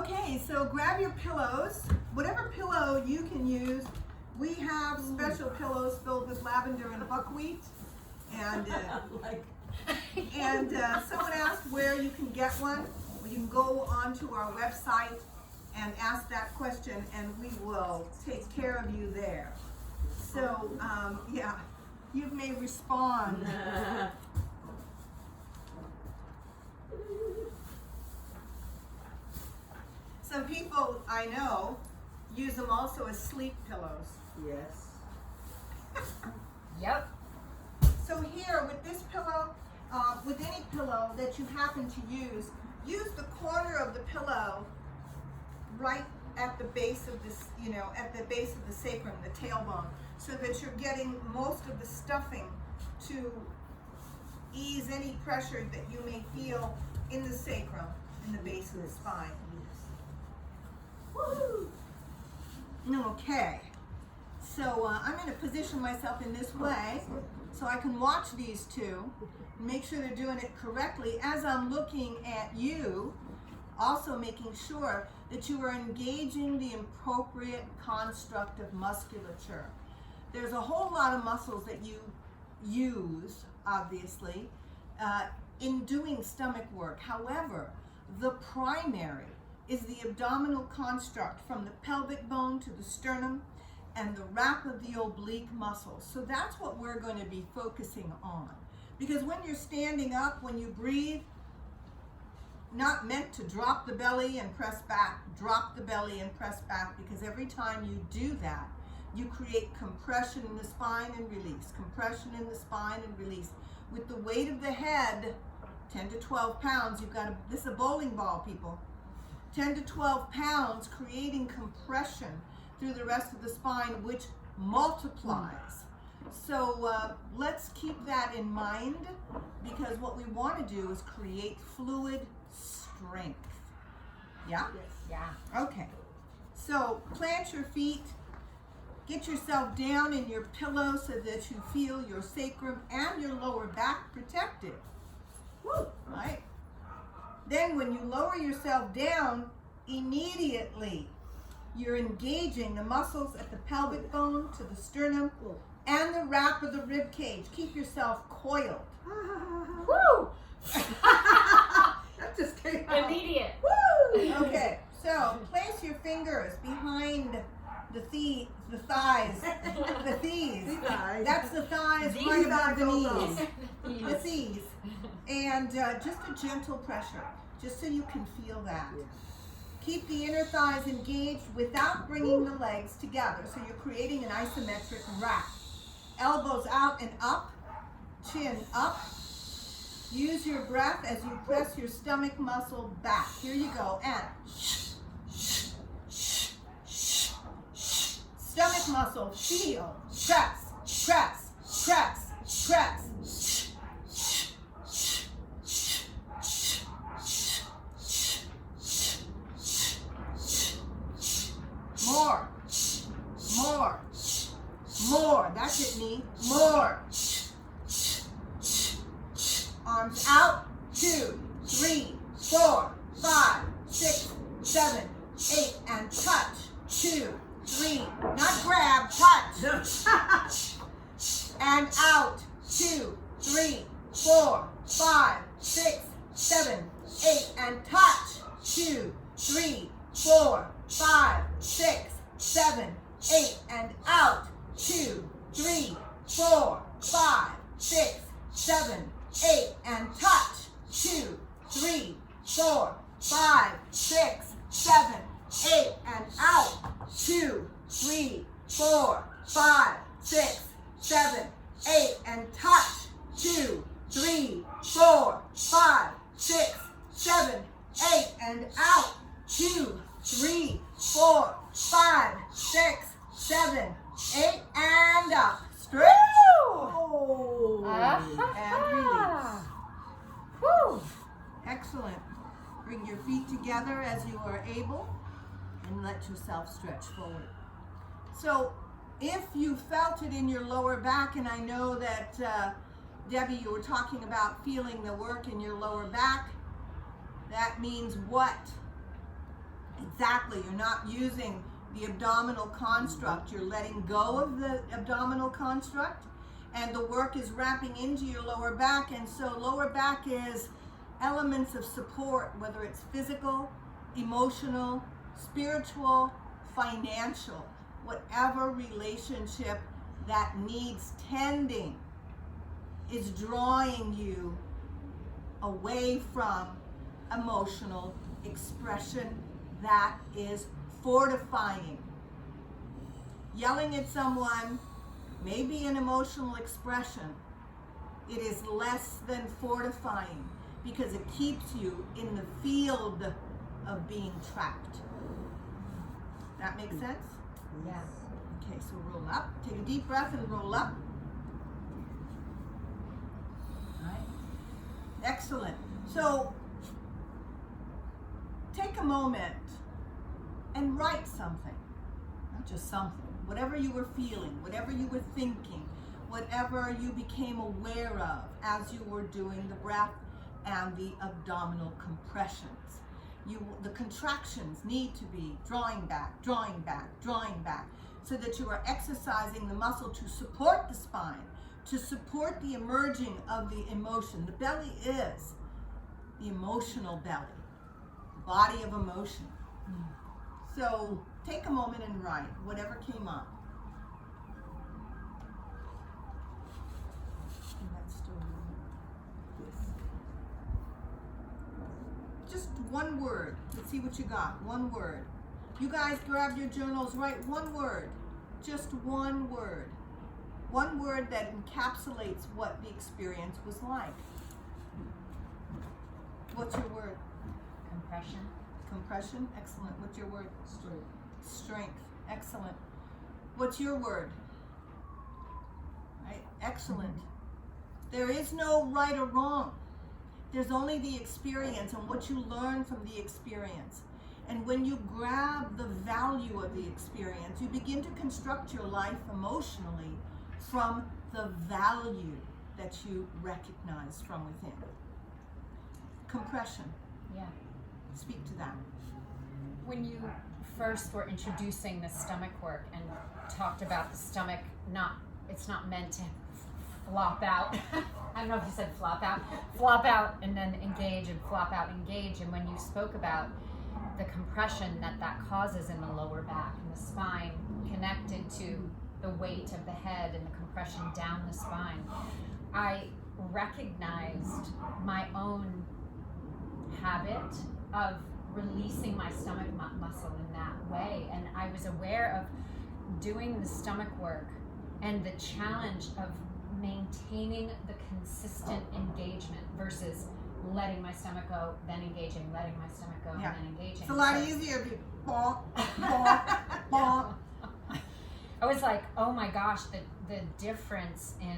Okay, so grab your pillows, whatever pillow you can use. We have special pillows filled with lavender and buckwheat, and someone asked where you can get one. Well, you can go onto our website and ask that question, and we will take care of you there. So, yeah, you may respond. Some people I know use them also as sleep pillows. Yes. Yep. So here with this pillow, with any pillow that you happen to use the corner of the pillow right at the base of this, at the base of the sacrum, the tailbone, so that you're getting most of the stuffing to ease any pressure that you may feel in the sacrum, in the base of the spine. Woo! Okay, so I'm going to position myself in this way so I can watch these two, make sure they're doing it correctly as I'm looking at you, also making sure that you are engaging the appropriate construct of musculature. There's a whole lot of muscles that you use, obviously, in doing stomach work. However, the primary is the abdominal construct from the pelvic bone to the sternum and the wrap of the oblique muscles. So that's what we're going to be focusing on. Because when you're standing up, when you breathe, not meant to drop the belly and press back, drop the belly and press back, because every time you do that, you create compression in the spine and release, compression in the spine and release. With the weight of the head, 10 to 12 pounds, this is a bowling ball, people. 10 to 12 pounds, creating compression through the rest of the spine, which multiplies. So let's keep that in mind, because what we want to do is create fluid strength. Yeah? Yes. Yeah. Okay. So plant your feet, get yourself down in your pillow so that you feel your sacrum and your lower back protected. Woo! Right? Then when you lower yourself down, immediately you're engaging the muscles at the pelvic bone to the sternum and the wrap of the rib cage. Keep yourself coiled. Woo! That just came out. Immediate. Woo! Okay, so place your fingers behind the thighs. The thighs. Thighs. That's the thighs These right above the thighs. knees. The thighs. And just a gentle pressure, just so you can feel that. Yeah. Keep the inner thighs engaged without bringing the legs together, so you're creating an isometric wrap. Elbows out and up, chin up. Use your breath as you press your stomach muscle back. Here you go, and stomach muscle, feel, press, press, press, press. More, more, more. That's it, knee. More. Arms out. 2, 3, 4, 5, 6, 7, 8, and touch. 2, 3. Not grab, touch. And out. 2, 3, 4, 5, 6, 7, 8, and touch. 2, 3, 4, 5, 6, 7, 8, and out. 2, 3, 4, 5, 6, 7, 8, and touch. 2, 3, 4, 5, 6, 7, 8, and out. 2, 3, 4, 5, 6, 7, 8, and touch. 2, 3, 4, 5, 6, 7, 8, and out. 2, 3, 4, 5, 6, 7, 8, and up. Stretch. Oh. And release. Woo! Excellent. Bring your feet together as you are able and let yourself stretch forward. So if you felt it in your lower back, and I know that Debbie, you were talking about feeling the work in your lower back, that means what? Exactly. You're not using the abdominal construct. You're letting go of the abdominal construct, and the work is wrapping into your lower back. And so lower back is elements of support, whether it's physical, emotional, spiritual, financial, whatever relationship that needs tending is drawing you away from emotional expression that is fortifying. Yelling at someone may be an emotional expression. It is less than fortifying because it keeps you in the field of being trapped. That makes sense? Yes. Okay, so roll up. Take a deep breath and roll up. All right. Excellent. So take a moment and write something. Not just something. Whatever you were feeling, whatever you were thinking, whatever you became aware of as you were doing the breath and the abdominal compressions. The contractions need to be drawing back, drawing back, drawing back, so that you are exercising the muscle to support the spine, to support the emerging of the emotion. The belly is the emotional belly, the body of emotion. So take a moment and write whatever came up. And that's still this. Just one word. Let's see what you got. One word. You guys grab your journals, write one word. Just one word. One word that encapsulates what the experience was like. What's your word? Compression. Compression. Excellent. What's your word? Strength. Strength. Excellent. What's your word? Right. Excellent. There is no right or wrong. There's only the experience and what you learn from the experience. And when you grab the value of the experience, you begin to construct your life emotionally from the value that you recognize from within. Compression. Yeah. Speak to that. When you first were introducing the stomach work and talked about the stomach, it's not meant to flop out. I don't know if you said flop out and then engage, and flop out, engage. And when you spoke about the compression that causes in the lower back and the spine, connected to the weight of the head and the compression down the spine, I recognized my own habit of releasing my stomach muscle in that way. And I was aware of doing the stomach work and the challenge of maintaining the consistent engagement versus letting my stomach go, then engaging, letting my stomach go, Yeah. and then engaging. It's a lot easier if you bonk, bonk, bonk. I was like, oh my gosh, the difference in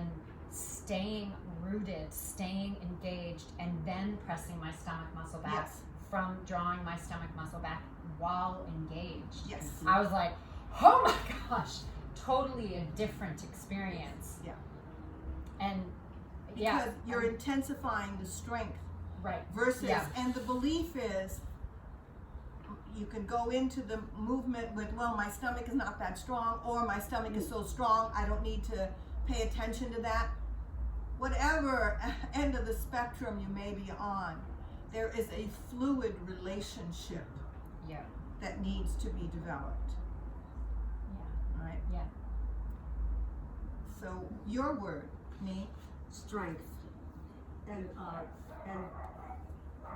staying rooted, staying engaged, and then pressing my stomach muscle back Yes. from drawing my stomach muscle back while engaged. Yes. I was like, oh my gosh, totally a different experience. Yeah. And Because yeah, you're intensifying the strength right. versus, Yeah. and the belief is, you can go into the movement with, well, my stomach is not that strong, or my stomach is so strong, I don't need to pay attention to that. Whatever end of the spectrum you may be on, there is a fluid relationship Yeah. that needs to be developed, Yeah. right? Yeah. So your word, me, Strength. And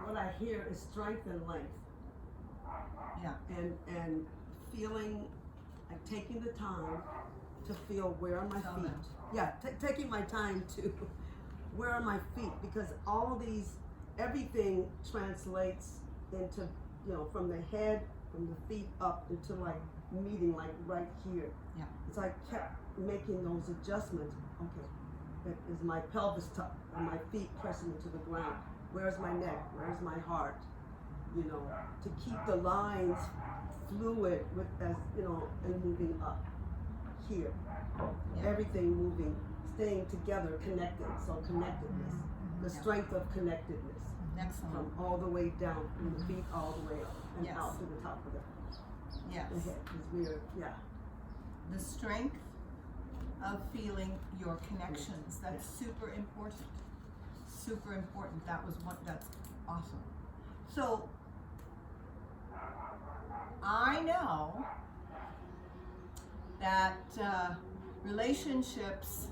what I hear is strength and length. yeah, And feeling, like taking the time to feel where are my Tell feet. them. Yeah, taking my time to where are my feet, because all these, everything translates into, from the head, from the feet up into like meeting like right here. Yeah. So I kept making those adjustments. Okay, is my pelvis tucked? Are my feet pressing into the ground? Where's my neck? Where's my heart? To keep the lines fluid with and moving up here. Yeah. Everything moving, staying together, connected. So connectedness, the Yeah. strength of connectedness excellent. from all the way down, from the feet all the way up. and Yes. out to the top of the Yes. head. Because we're, yeah. The strength of feeling your connections. That's super important. Super important. That's awesome. So, I know that relationships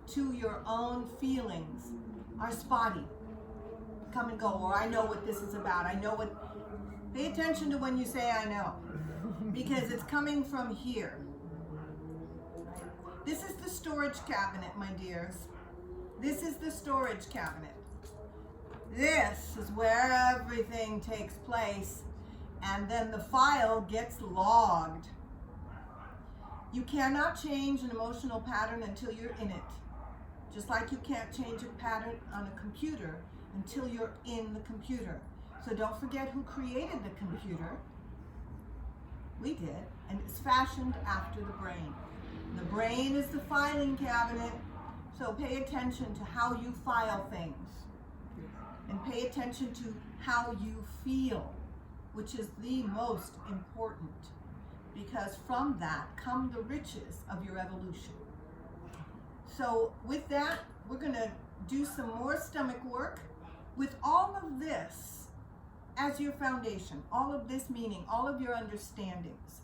to your own feelings are spotty. Come and go, or I know what this is about. I know what. Pay attention to when you say I know, because it's coming from here. This is the storage cabinet, my dears. This is the storage cabinet. This is where everything takes place, and then the file gets logged. You cannot change an emotional pattern until you're in it. Just like you can't change a pattern on a computer until you're in the computer. So don't forget who created the computer. We did, and it's fashioned after the brain. The brain is the filing cabinet, so pay attention to how you file things. And pay attention to how you feel, which is the most important, because from that come the riches of your evolution. So with that, we're gonna do some more stomach work with all of this as your foundation, all of this meaning, all of your understandings,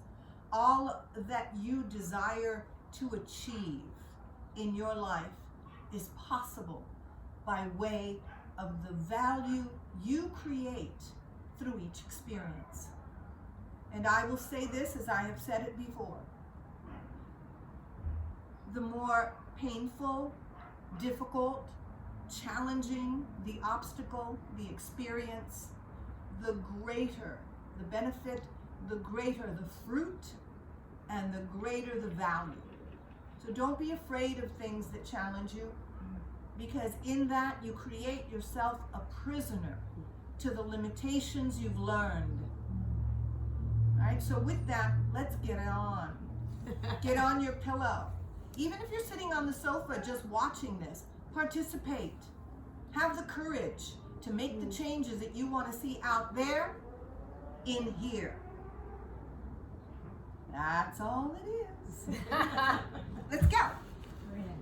all that you desire to achieve in your life is possible by way of the value you create through each experience. And I will say this as I have said it before. The more painful, difficult, challenging the obstacle, the experience, the greater the benefit, the greater the fruit, and the greater the value. So don't be afraid of things that challenge you, because in that you create yourself a prisoner to the limitations you've learned. All right, so with that, let's get it on. Get on your pillow. Even if you're sitting on the sofa just watching this, participate. Have the courage to make the changes that you want to see out there in here. That's all it is. Let's go. We're gonna